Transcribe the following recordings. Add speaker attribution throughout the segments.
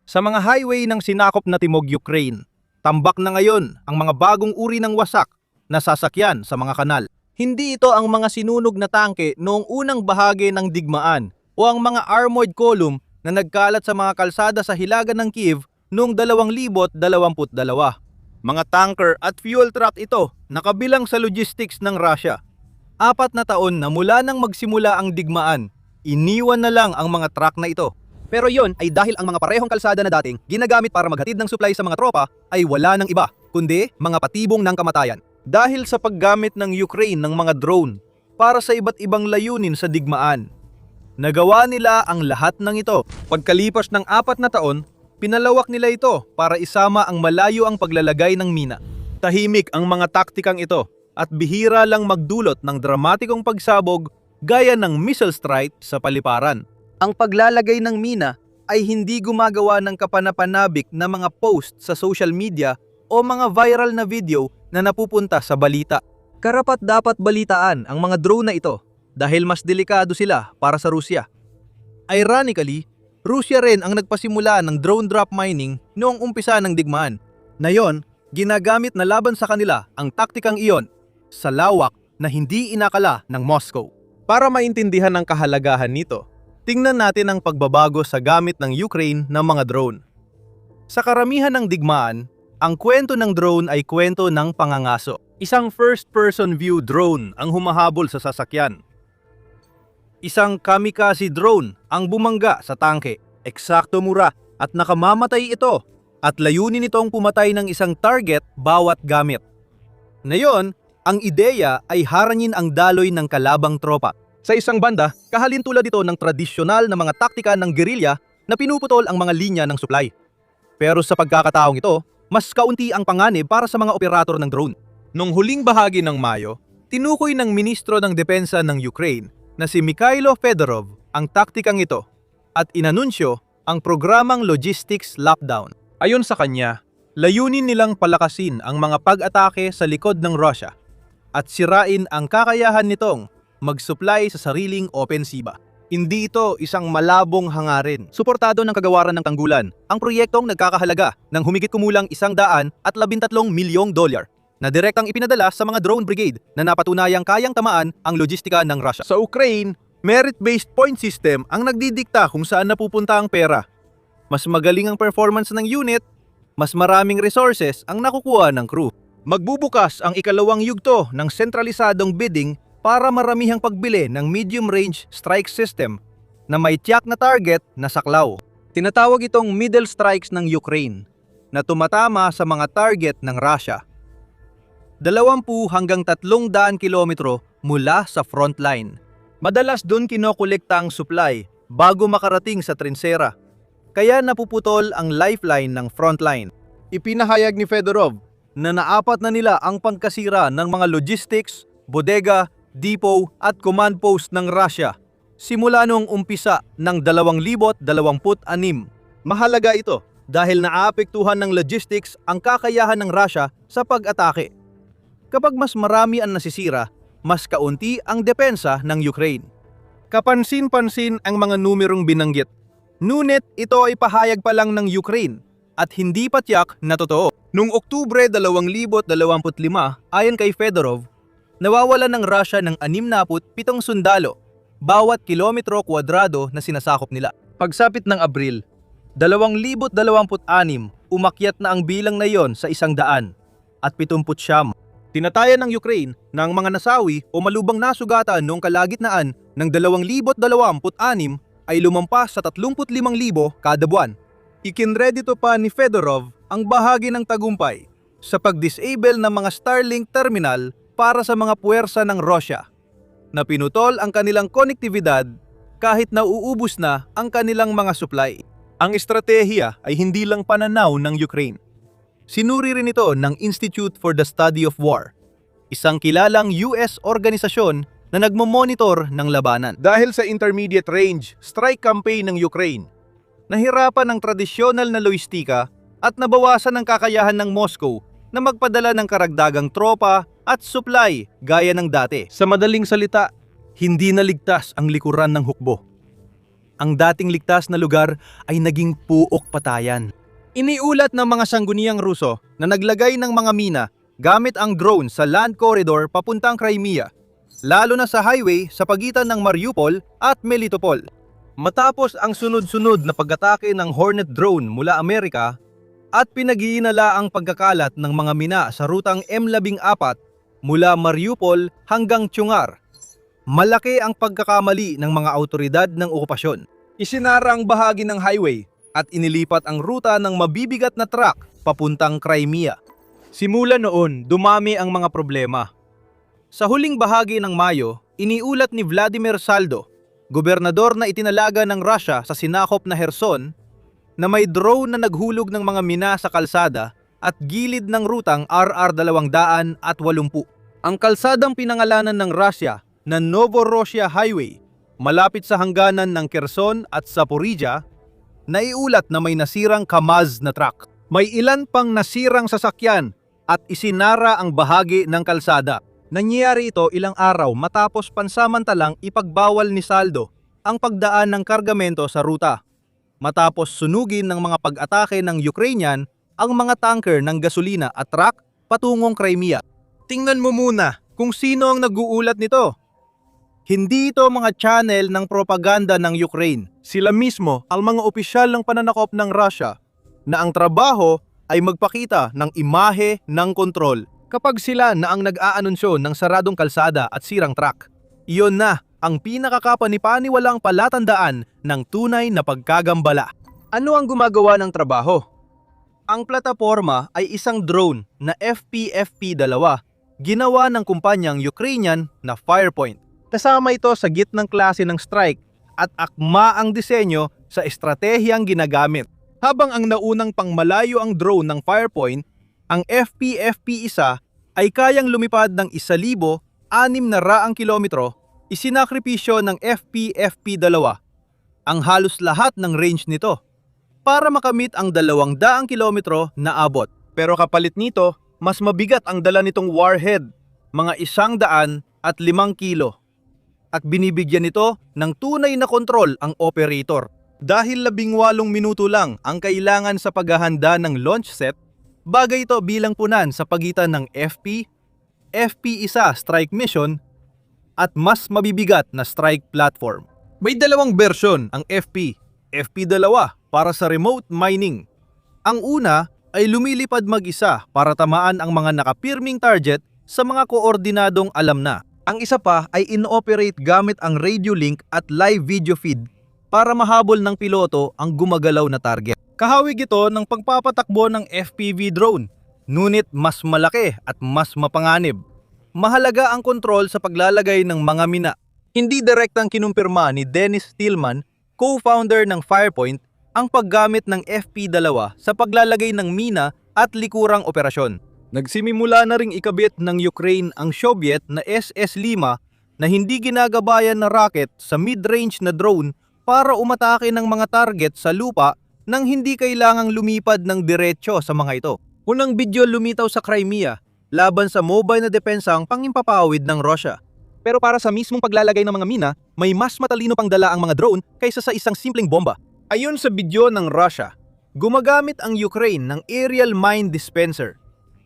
Speaker 1: Sa mga highway ng sinakop na timog Ukraine, tambak na ngayon ang mga bagong uri ng wasak na sasakyan sa mga kanal. Hindi ito ang mga sinunog na tangke noong unang bahagi ng digmaan o ang mga armored column na nagkalat sa mga kalsada sa hilaga ng Kiev noong 2022. Mga tanker at fuel truck ito na kabilang sa logistics ng Russia. 4 na taon na mula nang magsimula ang digmaan, iniwan na lang ang mga truck na ito. Pero yon ay dahil ang mga parehong kalsada na dating ginagamit para maghatid ng supply sa mga tropa ay wala ng iba, kundi mga patibong ng kamatayan. Dahil sa paggamit ng Ukraine ng mga drone para sa iba't ibang layunin sa digmaan. Nagawa nila ang lahat ng ito. Pagkalipas ng 4 na taon, pinalawak nila ito para isama ang malayo ang paglalagay ng mina. Tahimik ang mga taktikang ito at bihira lang magdulot ng dramatikong pagsabog gaya ng missile strike sa paliparan. Ang paglalagay ng mina ay hindi gumagawa ng kapanapanabik na mga post sa social media o mga viral na video na napupunta sa balita. Karapat dapat balitaan ang mga drone na ito dahil mas delikado sila para sa Rusya. Ironically, Rusya rin ang nagpasimula ng drone drop mining noong umpisa ng digmaan. Ngayon, ginagamit na laban sa kanila ang taktikang iyon sa lawak na hindi inakala ng Moscow. Para maintindihan ang kahalagahan nito, tingnan natin ang pagbabago sa gamit ng Ukraine ng mga drone. Sa karamihan ng digmaan, ang kwento ng drone ay kwento ng pangangaso. Isang first-person view drone ang humahabol sa sasakyan. Isang kamikaze drone ang bumangga sa tangke. Eksakto mura at nakamamatay ito at layunin nitong pumatay ng isang target bawat gamit. Ngayon, ang ideya ay harangin ang daloy ng kalabang tropa. Sa isang banda, kahalintulad ito ng tradisyonal na mga taktika ng gerilya na pinuputol ang mga linya ng supply. Pero sa pagkakataong ito, mas kaunti ang panganib para sa mga operator ng drone. Noong huling bahagi ng Mayo, tinukoy ng Ministro ng Depensa ng Ukraine na si Mikhailo Fedorov ang taktikang ito at inanunsyo ang programang Logistics Lockdown. Ayon sa kanya, layunin nilang palakasin ang mga pag-atake sa likod ng Russia at sirain ang kakayahan nitong mag-supply sa sariling opensiba. Hindi ito isang malabong hangarin. Suportado ng kagawaran ng tanggulan ang proyektong nagkakahalaga ng humigit kumulang $113 milyong na direktang ipinadala sa mga drone brigade na napatunayang kayang tamaan ang logistika ng Russia. Sa Ukraine, merit-based point system ang nagdidikta kung saan napupunta ang pera. Mas magaling ang performance ng unit, mas maraming resources ang nakukuha ng crew. Magbubukas ang ikalawang yugto ng sentralisadong bidding para maramihang pagbili ng medium-range strike system na may tiyak na target na saklaw. Tinatawag itong middle strikes ng Ukraine na tumatama sa mga target ng Russia. 20 hanggang 300 kilometro mula sa front line. Madalas doon kinokolekta ang supply bago makarating sa trinsera, kaya napuputol ang lifeline ng frontline. Ipinahayag ni Fedorov na naapat na nila ang pagkasira ng mga logistics, bodega, depot at command post ng Russia simula noong umpisa ng 2026. Mahalaga ito dahil naapektuhan ng logistics ang kakayahan ng Russia sa pag-atake. Kapag mas marami ang nasisira, mas kaunti ang depensa ng Ukraine. Kapansin-pansin ang mga numerong binanggit. Ngunit ito ay pahayag pa lang ng Ukraine at hindi pa tiyak na totoo. Noong Oktubre 2025, ayon kay Fedorov, nawawalan ng Russia ng 67 sundalo bawat kilometro kwadrado na sinasakop nila. Pagsapit ng Abril, 2026, umakyat na ang bilang na iyon sa 100 at 79. Tinatayan ng Ukraine na ang mga nasawi o malubang nasugatan noong kalagitnaan ng 2026 ay lumampas sa 35,000 kada buwan. Ikinredito pa ni Fedorov ang bahagi ng tagumpay sa pag-disable ng mga Starlink terminal para sa mga puwersa ng Russia na pinutol ang kanilang konektibidad kahit nauubos na ang kanilang mga supply. Ang estratehiya ay hindi lang pananaw ng Ukraine. Sinuri rin ito ng Institute for the Study of War, isang kilalang US organisasyon na nagmomonitor ng labanan. Dahil sa intermediate range strike campaign ng Ukraine, nahirapan ang tradisyonal na logistika at nabawasan ang kakayahan ng Moscow na magpadala ng karagdagang tropa at supply gaya ng dati. Sa madaling salita, hindi naligtas ang likuran ng hukbo. Ang dating ligtas na lugar ay naging puok patayan. Iniulat ng mga sangguniang Ruso na naglagay ng mga mina gamit ang drone sa land corridor papuntang Crimea, lalo na sa highway sa pagitan ng Mariupol at Melitopol. Matapos ang sunod-sunod na pag-atake ng Hornet drone mula Amerika at pinag-iinala ang pagkakalat ng mga mina sa rutang M14 mula Mariupol hanggang Chungar, malaki ang pagkakamali ng mga autoridad ng okupasyon. Isinara ang bahagi ng highway at inilipat ang ruta ng mabibigat na truck papuntang Crimea. Simula noon, dumami ang mga problema. Sa huling bahagi ng Mayo, iniulat ni Vladimir Saldo, gobernador na itinalaga ng Russia sa sinakop na Kherson, na may drone na naghulog ng mga mina sa kalsada at gilid ng rutang RR-280. Ang kalsadang pinangalanan ng Russia na Novorossiya Highway, malapit sa hangganan ng Kherson at Zaporizhia, naiulat na may nasirang KAMAZ na truck. May ilan pang nasirang sasakyan at isinara ang bahagi ng kalsada. Nangyari ito ilang araw matapos pansamantalang ipagbawal ni Saldo ang pagdaan ng kargamento sa ruta, matapos sunugin ng mga pag-atake ng Ukrainian ang mga tanker ng gasolina at truck patungong Crimea. Tingnan mo muna kung sino ang nag-uulat nito. Hindi ito mga channel ng propaganda ng Ukraine. Sila mismo ang mga opisyal ng pananakop ng Russia na ang trabaho ay magpakita ng imahe ng kontrol kapag sila na ang nag-aanunsyo ng saradong kalsada at sirang truck. Iyon na ang pinakakapanipaniwalang palatandaan ng tunay na pagkagambala. Ano ang gumagawa ng trabaho? Ang plataporma ay isang drone na FPFP-2 ginawa ng kumpanyang Ukrainian na Firepoint. Kasama ito sa gitnang klase ng strike at akma ang disenyo sa estratehiyang ginagamit. Habang ang naunang pangmalayo ang drone ng Firepoint, ang FPFP-1 ay kayang lumipad ng 1,600 kilometro, isinakripisyo ng FPFP-2 ang halos lahat ng range nito para makamit ang 200 kilometro na abot. Pero kapalit nito, mas mabigat ang dala nitong warhead, mga 105 kilo. At binibigyan nito ng tunay na kontrol ang operator. Dahil 18 minuto lang ang kailangan sa paghahanda ng launch set, bagay ito bilang punan sa pagitan ng FP-1 strike mission at mas mabibigat na strike platform. May dalawang bersyon ang FP-2 para sa remote mining. Ang una ay lumilipad mag-isa para tamaan ang mga nakapirming target sa mga koordinadong alam na. Ang isa pa ay in-operate gamit ang radio link at live video feed para mahabol ng piloto ang gumagalaw na target. Kahawig ito ng pagpapatakbo ng FPV drone, ngunit mas malaki at mas mapanganib. Mahalaga ang kontrol sa paglalagay ng mga mina. Hindi direktang kinumpirma ni Dennis Stillman, co-founder ng Firepoint, ang paggamit ng FP-2 sa paglalagay ng mina at likurang operasyon. Nagsimimula na ring ikabit ng Ukraine ang Soviet na SS-5 na hindi ginagabayan na rocket sa mid-range na drone para umatake ng mga target sa lupa nang hindi kailangang lumipad ng diretsyo sa mga ito. Unang video lumitaw sa Crimea laban sa mobile na depensang pangimpapawid ng Russia. Pero para sa mismong paglalagay ng mga mina, may mas matalino pang dala ang mga drone kaysa sa isang simpleng bomba. Ayon sa video ng Russia, gumagamit ang Ukraine ng aerial mine dispenser,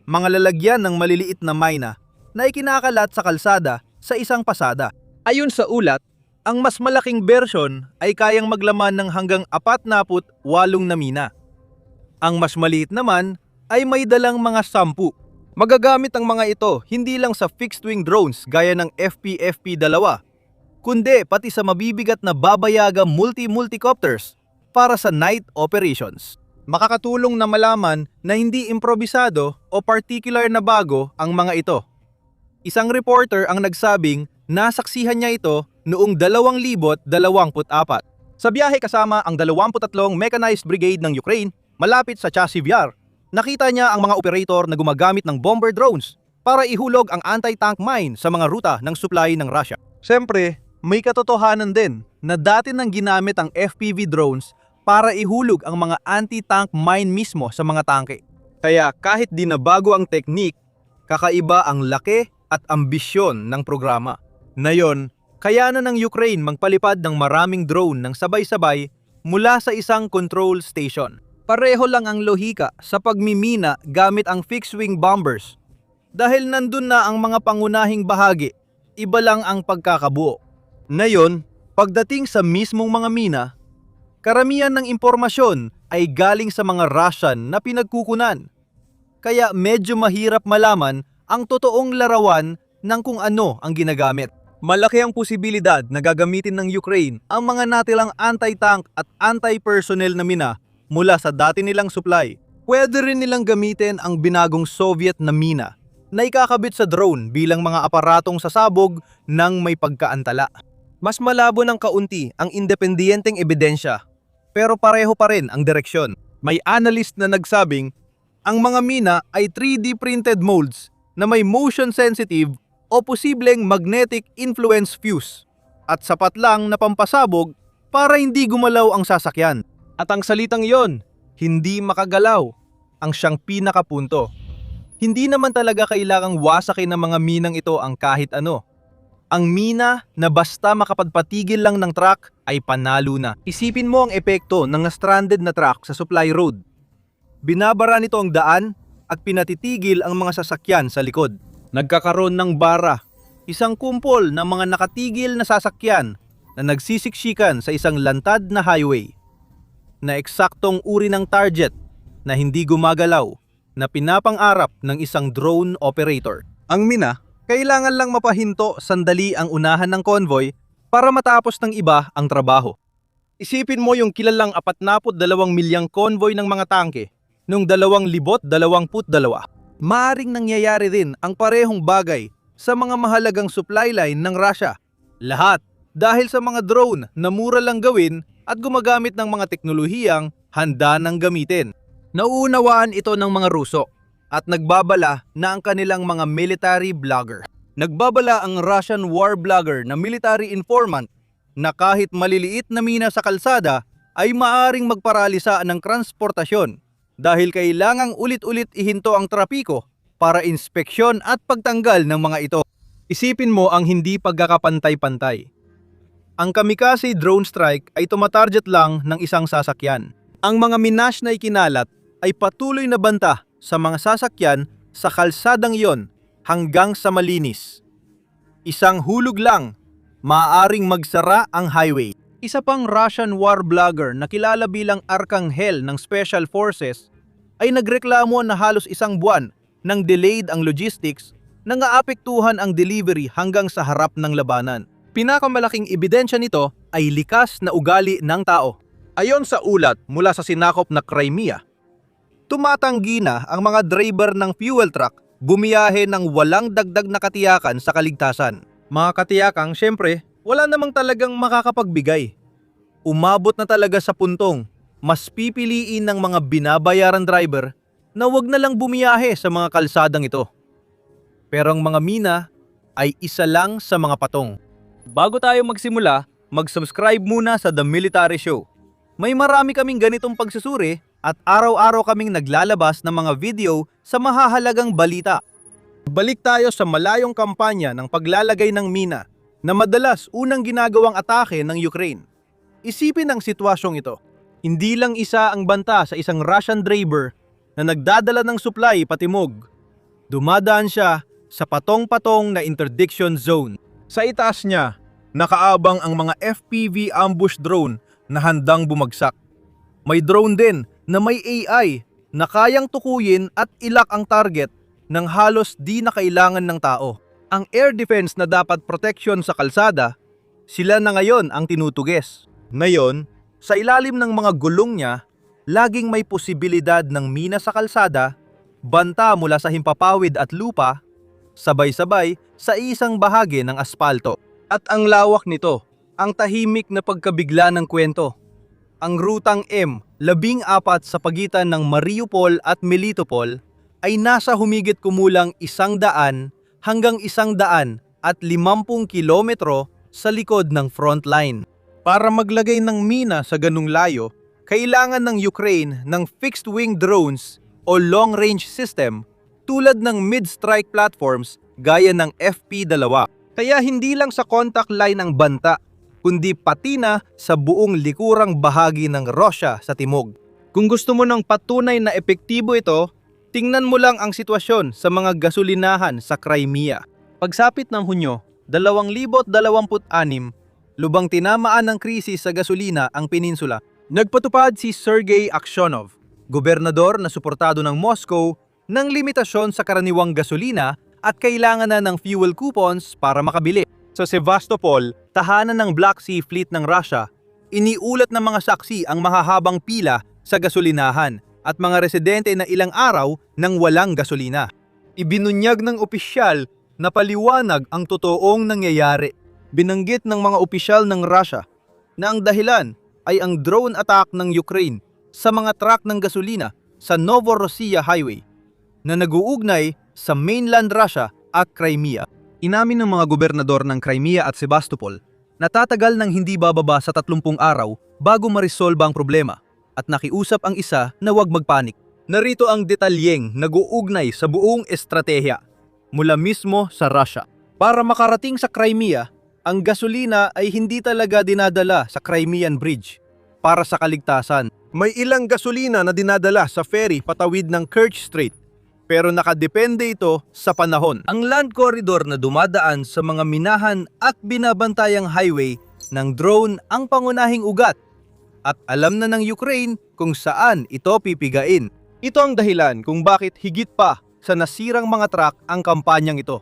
Speaker 1: mga lalagyan ng maliliit na mina na ikinakalat sa kalsada sa isang pasada. Ayon sa ulat, ang mas malaking version ay kayang maglaman ng hanggang 48 na mina. Ang mas maliit naman ay may dalang mga 10. Magagamit ang mga ito hindi lang sa fixed-wing drones gaya ng FPFP-2, kundi pati sa mabibigat na babayaga multi-multicopters para sa night operations. Makakatulong na malaman na hindi improbisado o particular na bago ang mga ito. Isang reporter ang nagsabing nasaksihan niya ito noong 2024. Sa biyahe kasama ang 23 Mechanized Brigade ng Ukraine malapit sa Chasiv Yar, nakita niya ang mga operator na gumagamit ng bomber drones para ihulog ang anti-tank mine sa mga ruta ng supply ng Russia. Siyempre, may katotohanan din na dati nang ginamit ang FPV drones para ihulog ang mga anti-tank mine mismo sa mga tangke. Kaya kahit di na bago ang teknik, kakaiba ang laki at ambisyon ng programa. Na yon, Kayanan ng Ukraine magpalipad ng maraming drone ng sabay-sabay mula sa isang control station. Pareho lang ang lohika sa pagmimina gamit ang fixed-wing bombers. Dahil nandun na ang mga pangunahing bahagi, iba lang ang pagkakabuo. Ngayon, pagdating sa mismong mga mina, karamihan ng impormasyon ay galing sa mga Russian na pinagkukunan. Kaya medyo mahirap malaman ang totoong larawan ng kung ano ang ginagamit. Malaki ang posibilidad na gagamitin ng Ukraine ang mga natilang anti-tank at anti-personnel na mina mula sa dati nilang supply. Pwede rin nilang gamitin ang binagong Soviet na mina na ikakabit sa drone bilang mga aparatong sasabog ng may pagkaantala. Mas malabo ng kaunti ang independenteng ebidensya, pero pareho pa rin ang direksyon. May analyst na nagsabing ang mga mina ay 3D printed molds na may motion sensitive o posibleng magnetic influence fuse at sapat lang na pampasabog para hindi gumalaw ang sasakyan. At ang salitang yon, hindi makagalaw, ang siyang pinakapunto. Hindi naman talaga kailangang wasakin ng mga minang ito ang kahit ano. Ang mina na basta makapagpatigil lang ng truck ay panalo na. Isipin mo ang epekto ng stranded na truck sa supply road. Binabara nito ang daan at pinatitigil ang mga sasakyan sa likod. Nagkakaroon ng bara, isang kumpol ng mga nakatigil na sasakyan na nagsisiksikan sa isang lantad na highway, na eksaktong uri ng target na hindi gumagalaw na pinapang-arap ng isang drone operator. Ang mina, kailangan lang mapahinto sandali ang unahan ng convoy para matapos ng iba ang trabaho. Isipin mo yung kilalang 42 milyang convoy ng mga tangke noong 2022. Maaring nangyayari din ang parehong bagay sa mga mahalagang supply line ng Russia. Lahat dahil sa mga drone na mura lang gawin at gumagamit ng mga teknolohiyang handa nang gamitin. Nauunawaan ito ng mga Ruso at nagbabala na ang kanilang mga military blogger. Nagbabala ang Russian war blogger na military informant na kahit maliliit na mina sa kalsada ay maaring magparalisa ng transportasyon dahil kailangang ulit-ulit ihinto ang trapiko para inspeksyon at pagtanggal ng mga ito. Isipin mo ang hindi pagkakapantay-pantay. Ang kamikaze drone strike ay tumatarget lang ng isang sasakyan. Ang mga minash na ikinalat ay patuloy na banta sa mga sasakyan sa kalsadang iyon hanggang sa malinis. Isang hulog lang, maaaring magsara ang highway. Isa pang Russian war blogger na kilala bilang Arkanghel ng Special Forces ay nagreklamo na halos isang buwan nang delayed ang logistics nang aapektuhan ang delivery hanggang sa harap ng labanan. Pinakamalaking ebidensya nito ay likas na ugali ng tao. Ayon sa ulat mula sa sinakop na Crimea, tumatanggi na ang mga driver ng fuel truck bumiyahe ng walang dagdag na katiyakan sa kaligtasan. Mga katiyakang syempre, wala namang talagang makakapagbigay. Umabot na talaga sa puntong mas pipiliin ng mga binabayaran driver na wag na lang bumiyahe sa mga kalsadang ito. Pero ang mga mina ay isa lang sa mga patong. Bago tayo magsimula, mag-subscribe muna sa The Military Show. May marami kaming ganitong pagsusuri at araw-araw kaming naglalabas ng mga video sa mahahalagang balita. Balik tayo sa malayong kampanya ng paglalagay ng mina na madalas unang ginagawang atake ng Ukraine. Isipin ang sitwasyong ito. Hindi lang isa ang banta sa isang Russian driver na nagdadala ng supply patimog. Dumadaan siya sa patong-patong na interdiction zone. Sa itaas niya, nakaabang ang mga FPV ambush drone na handang bumagsak. May drone din na may AI na kayang tukuyin at ilak ang target ng halos di na kailangan ng tao. Ang air defense na dapat protection sa kalsada, sila na ngayon ang tinutuges. Ngayon, sa ilalim ng mga gulong niya, laging may posibilidad ng mina sa kalsada, banta mula sa himpapawid at lupa, sabay-sabay sa isang bahagi ng aspalto. At ang lawak nito, ang tahimik na pagkabigla ng kwento. Ang rutang M14 sa pagitan ng Mariupol at Melitopol ay nasa humigit kumulang 100 hanggang 150 kilometro sa likod ng front line. Para maglagay ng mina sa ganung layo, kailangan ng Ukraine ng fixed-wing drones o long-range system tulad ng mid-strike platforms gaya ng FP2. Kaya hindi lang sa contact line ng banta, kundi pati na sa buong likurang bahagi ng Russia sa timog. Kung gusto mo ng patunay na epektibo ito, tingnan mo lang ang sitwasyon sa mga gasolinahan sa Crimea. Pagsapit ng Hunyo 2026, lubang tinamaan ng krisis sa gasolina ang peninsula. Nagpatupad si Sergei Aksyonov, gobernador na suportado ng Moscow, ng limitasyon sa karaniwang gasolina at kailangan na ng fuel coupons para makabili. Sa Sevastopol, tahanan ng Black Sea Fleet ng Russia, iniulat ng mga saksi ang mahahabang pila sa gasolinahan at mga residente na ilang araw nang walang gasolina. Ibinunyag ng opisyal na paliwanag ang totoong nangyayari. Binanggit ng mga opisyal ng Russia na ang dahilan ay ang drone attack ng Ukraine sa mga truck ng gasolina sa Novorossiya Highway na nag-uugnay sa mainland Russia at Crimea. Inamin ng mga gobernador ng Crimea at Sevastopol na tatagal ng hindi bababa sa 30 araw bago marisolba ang problema at nakiusap ang isa na huwag magpanik. Narito ang detalyeng nag-uugnay sa buong estratehiya mula mismo sa Russia. Para makarating sa Crimea, ang gasolina ay hindi talaga dinadala sa Crimean Bridge para sa kaligtasan. May ilang gasolina na dinadala sa ferry patawid ng Kerch Strait, pero nakadepende ito sa panahon. Ang land corridor na dumadaan sa mga minahan at binabantayang highway ng drone ang pangunahing ugat at alam na ng Ukraine kung saan ito pipigain. Ito ang dahilan kung bakit higit pa sa nasirang mga truck ang kampanyang ito.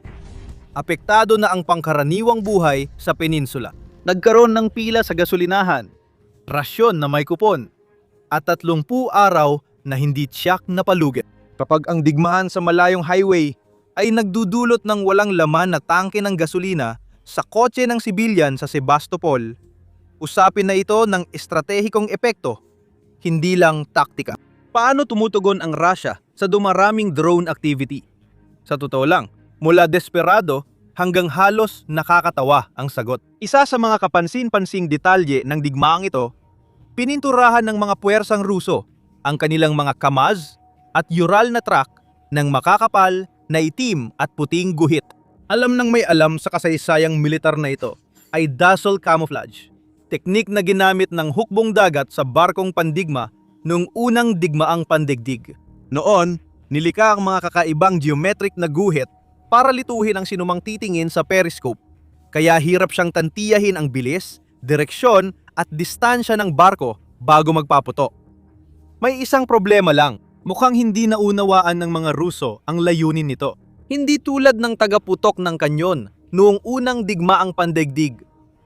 Speaker 1: Apektado na ang pangkaraniwang buhay sa peninsula. Nagkaroon ng pila sa gasolinahan, rasyon na may kupon, at 30 araw na hindi tiyak na palugit. Kapag ang digmaan sa malayong highway ay nagdudulot ng walang laman na tangke ng gasolina sa kotse ng sibilyan sa Sebastopol, usapin na ito ng estratehikong epekto, hindi lang taktika. Paano tumutugon ang Russia sa dumaraming drone activity? Sa totoo lang, mula desperado hanggang halos nakakatawa ang sagot. Isa sa mga kapansin-pansing detalye ng digmaang ito, pininturahan ng mga puwersang Ruso ang kanilang mga Kamaz at Ural na truck ng makakapal na itim at puting guhit. Alam ng may alam sa kasaysayang militar na ito ay dazzle camouflage, teknik na ginamit ng hukbong dagat sa barkong pandigma noong unang digmaang pandigdig. Noon, nilikha ang mga kakaibang geometric na guhit para lituhin ang sinumang titingin sa periscope, kaya hirap siyang tantiyahin ang bilis, direksyon at distansya ng barko bago magpaputo. May isang problema lang. Mukhang hindi naunawaan ng mga Ruso ang layunin nito. Hindi tulad ng tagaputok ng kanyon noong unang digmaang pandaigdig.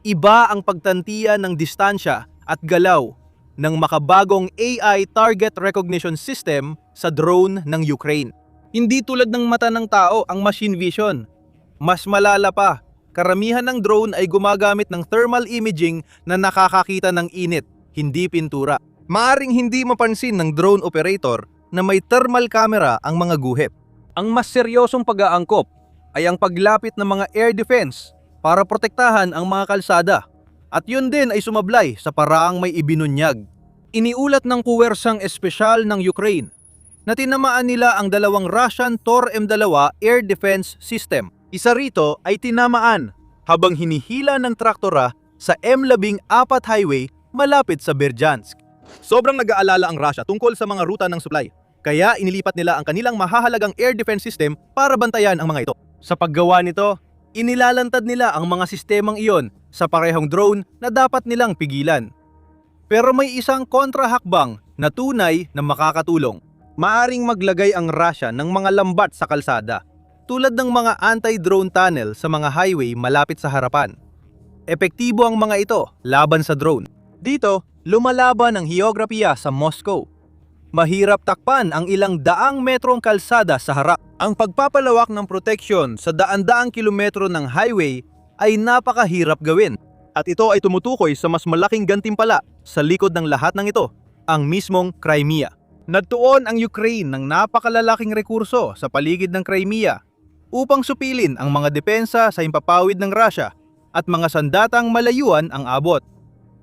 Speaker 1: Iba ang pagtantiya ng distansya at galaw ng makabagong AI Target Recognition System sa drone ng Ukraine. Hindi tulad ng mata ng tao ang machine vision. Mas malala pa, karamihan ng drone ay gumagamit ng thermal imaging na nakakakita ng init, hindi pintura. Maaring hindi mapansin ng drone operator na may thermal camera ang mga guhit. Ang mas seryosong pag-aangkop ay ang paglapit ng mga air defense para protektahan ang mga kalsada. At yun din ay sumablay sa paraang may ibinunyag. Iniulat ng puwersang espesyal ng Ukraine na tinamaan nila ang dalawang Russian Tor-M2 air defense system. Isa rito ay tinamaan habang hinihila ng traktora sa M14 highway malapit sa Berdyansk. Sobrang nag-aalala ang Russia tungkol sa mga ruta ng supply. Kaya inilipat nila ang kanilang mahahalagang air defense system para bantayan ang mga ito. Sa paggawa nito, inilalantad nila ang mga sistemang iyon sa parehong drone na dapat nilang pigilan. Pero may isang kontrahakbang na tunay na makakatulong. Maaring maglagay ang Russia ng mga lambat sa kalsada, tulad ng mga anti-drone tunnel sa mga highway malapit sa harapan. Epektibo ang mga ito laban sa drone. Dito, lumalaban ang heograpiya sa Moscow. Mahirap takpan ang ilang daang metrong kalsada sa harap. Ang pagpapalawak ng proteksyon sa daan-daang kilometro ng highway ay napakahirap gawin. At ito ay tumutukoy sa mas malaking gantimpala sa likod ng lahat ng ito, ang mismong Crimea. Nagtuon ang Ukraine ng napakalalaking rekurso sa paligid ng Crimea upang supilin ang mga depensa sa himpapawid ng Russia at mga sandatang malayuan ang abot.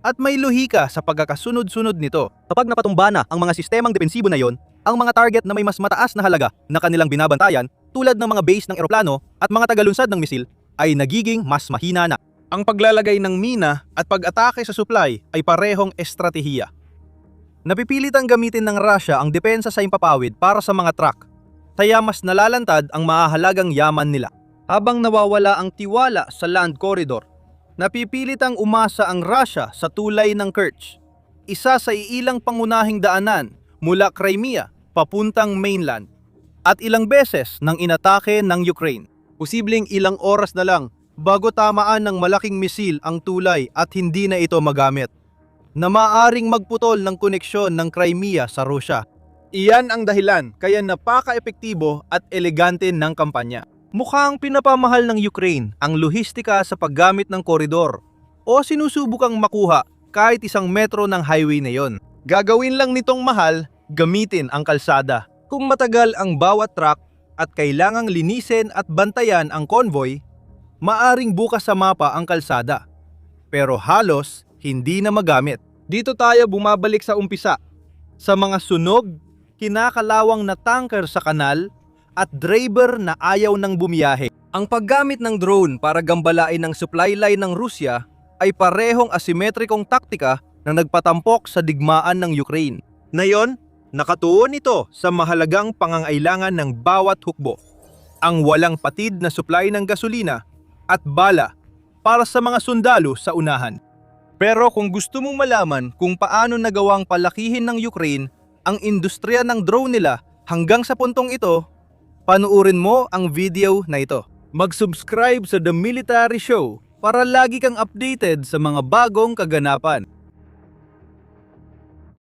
Speaker 1: At may lohika sa pagkakasunod-sunod nito. Kapag napatumba na ang mga sistemang depensibo na yon, ang mga target na may mas mataas na halaga na kanilang binabantayan tulad ng mga base ng eroplano at mga tagalunsad ng misil ay nagiging mas mahina na. Ang paglalagay ng mina at pag-atake sa supply ay parehong estratehiya. Napipilitang gamitin ng Russia ang depensa sa impapawid para sa mga truck, kaya mas nalalantad ang mahahalagang yaman nila. Habang nawawala ang tiwala sa land corridor, napipilitang umasa ang Russia sa tulay ng Kerch, isa sa iilang pangunahing daanan mula Crimea papuntang mainland, at ilang beses nang inatake ng Ukraine. Posibleng ilang oras na lang bago tamaan ng malaking misil ang tulay at hindi na ito magamit, na maaring magputol ng koneksyon ng Crimea sa Russia. Iyan ang dahilan kaya napaka-epektibo at elegante ng kampanya. Mukhang pinapamahal ng Ukraine ang lohistika sa paggamit ng koridor o sinusubukang makuha kahit isang metro ng highway na yon. Gagawin lang nitong mahal, gamitin ang kalsada. Kung matagal ang bawat truck at kailangang linisin at bantayan ang convoy, maaring bukas sa mapa ang kalsada, pero halos hindi na magamit. Dito tayo bumabalik sa umpisa, sa mga sunog, kinakalawang na tanker sa kanal, at driver na ayaw ng bumiyahe. Ang paggamit ng drone para gambalain ng supply line ng Rusya ay parehong asimetrikong taktika na nagpatampok sa digmaan ng Ukraine. Ngayon, nakatuon ito sa mahalagang pangangailangan ng bawat hukbo, ang walang patid na supply ng gasolina at bala para sa mga sundalo sa unahan. Pero kung gusto mong malaman kung paano nagawang palakihin ng Ukraine ang industriya ng drone nila hanggang sa puntong ito, panuurin mo ang video na ito. Mag-subscribe sa The Military Show para lagi kang updated sa mga bagong kaganapan.